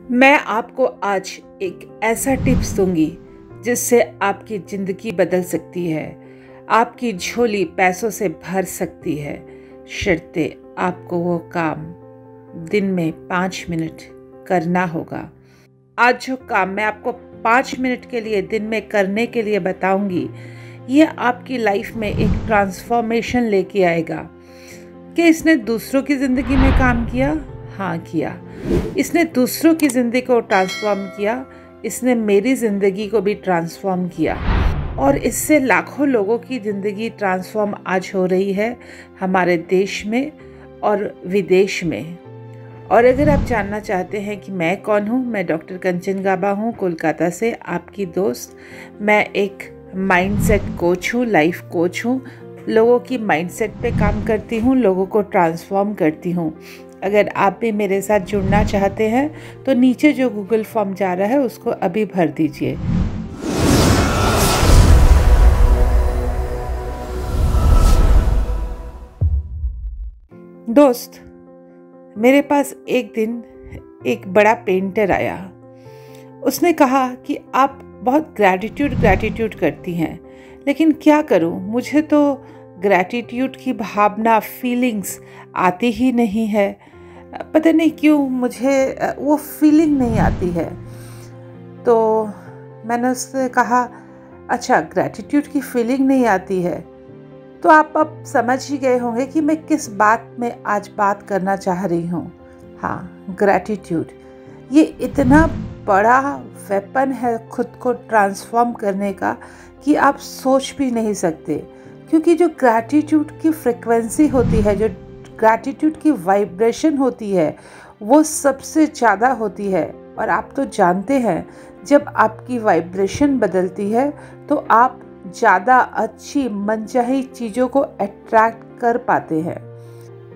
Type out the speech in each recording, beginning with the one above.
मैं आपको आज एक ऐसा टिप्स दूंगी जिससे आपकी ज़िंदगी बदल सकती है, आपकी झोली पैसों से भर सकती है, शर्ते आपको वो काम दिन में 5 मिनट करना होगा। आज जो काम मैं आपको 5 मिनट के लिए दिन में करने के लिए बताऊंगी, ये आपकी लाइफ में एक ट्रांसफॉर्मेशन लेके आएगा। कि इसने दूसरों की ज़िंदगी में काम किया? हाँ किया। इसने दूसरों की ज़िंदगी को ट्रांसफॉर्म किया, इसने मेरी ज़िंदगी को भी ट्रांसफॉर्म किया और इससे लाखों लोगों की ज़िंदगी ट्रांसफॉर्म आज हो रही है हमारे देश में और विदेश में। और अगर आप जानना चाहते हैं कि मैं कौन हूँ, मैं डॉक्टर कंचन गाबा हूँ, कोलकाता से आपकी दोस्त। मैं एक माइंडसेट कोच हूँ, लाइफ कोच हूँ। लोगों की माइंडसेट पे काम करती हूँ, लोगों को ट्रांसफॉर्म करती हूँ। अगर आप भी मेरे साथ जुड़ना चाहते हैं तो नीचे जो गूगल फॉर्म जा रहा है उसको अभी भर दीजिए। दोस्त, मेरे पास एक दिन एक बड़ा पेंटर आया। उसने कहा कि आप बहुत ग्रैटिट्यूड करती हैं, लेकिन क्या करूं, मुझे तो ग्रैटिट्यूड की भावना, फीलिंग्स आती ही नहीं है। पता नहीं क्यों मुझे वो फीलिंग नहीं आती है। तो मैंने उससे कहा, अच्छा ग्रैटिट्यूड की फीलिंग नहीं आती है, तो आप अब समझ ही गए होंगे कि मैं किस बात में आज बात करना चाह रही हूँ। हाँ, ग्रैटिट्यूड ये इतना बड़ा वेपन है खुद को ट्रांसफॉर्म करने का कि आप सोच भी नहीं सकते। क्योंकि जो ग्रैटिट्यूड की फ्रिक्वेंसी होती है, जो ग्रैटिट्यूड की वाइब्रेशन होती है, वो सबसे ज़्यादा होती है। और आप तो जानते हैं, जब आपकी वाइब्रेशन बदलती है तो आप ज़्यादा अच्छी मनचाही चीज़ों को अट्रैक्ट कर पाते हैं।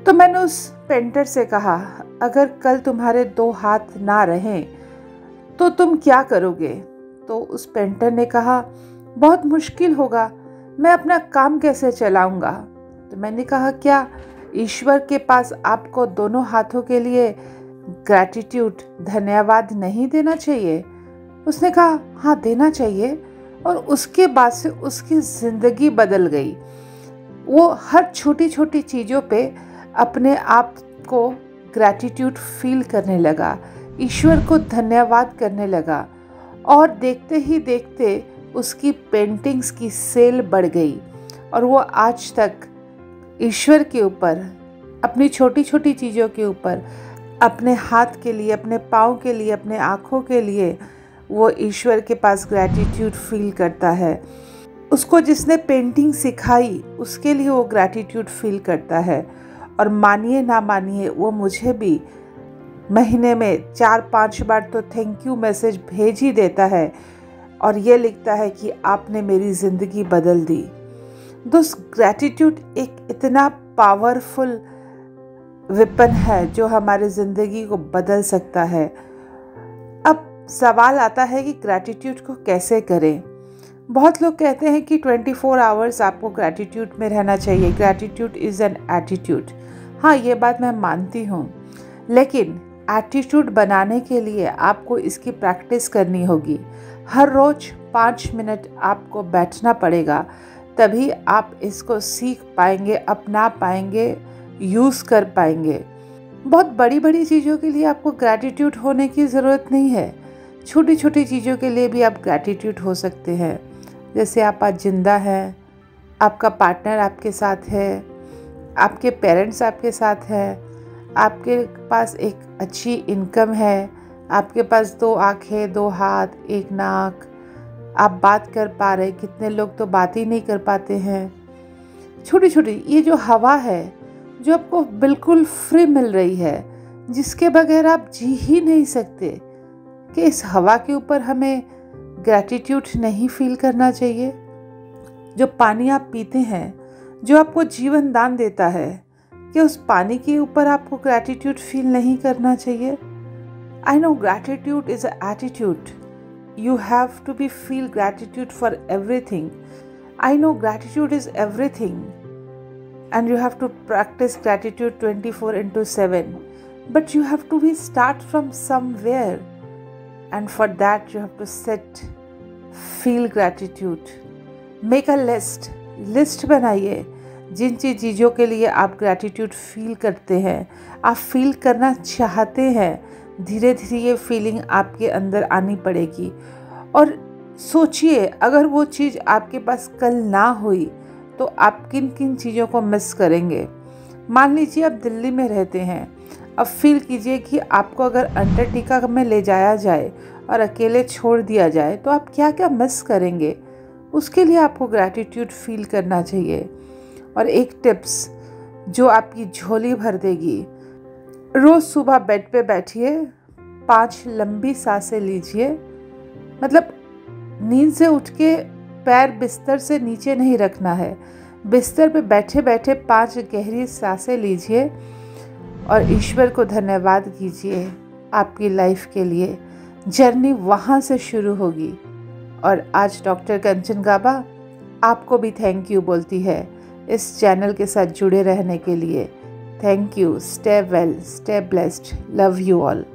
तो मैंने उस पेंटर से कहा, अगर कल तुम्हारे 2 हाथ ना रहें तो तुम क्या करोगे? तो उस पेंटर ने कहा, बहुत मुश्किल होगा, मैं अपना काम कैसे चलाऊंगा? तो मैंने कहा, क्या ईश्वर के पास आपको दोनों हाथों के लिए ग्रैटिट्यूड, धन्यवाद नहीं देना चाहिए? उसने कहा, हाँ देना चाहिए। और उसके बाद से उसकी ज़िंदगी बदल गई। वो हर छोटी छोटी चीज़ों पे अपने आप को ग्रैटिट्यूड फील करने लगा, ईश्वर को धन्यवाद करने लगा। और देखते ही देखते उसकी पेंटिंग्स की सेल बढ़ गई और वो आज तक ईश्वर के ऊपर, अपनी छोटी छोटी चीज़ों के ऊपर, अपने हाथ के लिए, अपने पाँव के लिए, अपने आँखों के लिए वो ईश्वर के पास ग्रैटिट्यूड फील करता है। उसको जिसने पेंटिंग सिखाई उसके लिए वो ग्रैटिट्यूड फील करता है। और मानिए ना मानिए, वो मुझे भी महीने में 4-5 बार तो थैंक यू मैसेज भेज ही देता है और ये लिखता है कि आपने मेरी ज़िंदगी बदल दी। दोस्त, ग्रैटिट्यूड एक इतना पावरफुल वेपन है जो हमारी ज़िंदगी को बदल सकता है। अब सवाल आता है कि ग्रैटिट्यूड को कैसे करें। बहुत लोग कहते हैं कि 24 आवर्स आपको ग्रैटिट्यूड में रहना चाहिए। Gratitude is an attitude. हाँ, ये बात मैं मानती हूँ, लेकिन एटीट्यूड बनाने के लिए आपको इसकी प्रैक्टिस करनी होगी। हर रोज़ 5 मिनट आपको बैठना पड़ेगा, तभी आप इसको सीख पाएंगे, अपना पाएंगे, यूज़ कर पाएंगे। बहुत बड़ी बड़ी चीज़ों के लिए आपको ग्रैटिट्यूड होने की ज़रूरत नहीं है। छोटी छोटी चीज़ों के लिए भी आप ग्रैटिट्यूड हो सकते हैं। जैसे आप आज जिंदा हैं, आपका पार्टनर आपके साथ है, आपके पेरेंट्स आपके साथ हैं, आपके पास एक अच्छी इनकम है, आपके पास 2 आँखें, 2 हाथ, 1 नाक, आप बात कर पा रहे। कितने लोग तो बात ही नहीं कर पाते हैं। छोटी छोटी ये जो हवा है, जो आपको बिल्कुल फ्री मिल रही है, जिसके बगैर आप जी ही नहीं सकते, कि इस हवा के ऊपर हमें ग्रैटिट्यूड नहीं फील करना चाहिए? जो पानी आप पीते हैं, जो आपको जीवन दान देता है, कि उस पानी के ऊपर आपको ग्रैटिट्यूड फील नहीं करना चाहिए? I know gratitude is a attitude. You have to be feel gratitude for everything. I know gratitude is everything and you have to practice gratitude 24/7. But you have to be start from somewhere. and for that you have to sit, feel gratitude, make a list बनाइए जिन चीज़ों के लिए आप gratitude feel करते हैं, आप feel करना चाहते हैं। धीरे धीरे ये फीलिंग आपके अंदर आनी पड़ेगी। और सोचिए, अगर वो चीज़ आपके पास कल ना हुई तो आप किन किन चीज़ों को मिस करेंगे। मान लीजिए आप दिल्ली में रहते हैं, अब फील कीजिए कि आपको अगर अंटार्कटिका में ले जाया जाए और अकेले छोड़ दिया जाए तो आप क्या क्या मिस करेंगे। उसके लिए आपको ग्रैटिट्यूड फील करना चाहिए। और एक टिप्स जो आपकी झोली भर देगी, रोज़ सुबह बेड पे बैठिए, 5 लंबी सांसें लीजिए। मतलब नींद से उठ के पैर बिस्तर से नीचे नहीं रखना है, बिस्तर पे बैठे बैठे 5 गहरी सांसें लीजिए और ईश्वर को धन्यवाद कीजिए आपकी लाइफ के लिए। जर्नी वहाँ से शुरू होगी। और आज डॉक्टर कंचन गाबा आपको भी थैंक यू बोलती है इस चैनल के साथ जुड़े रहने के लिए। Thank you. Stay well, stay blessed, love you all.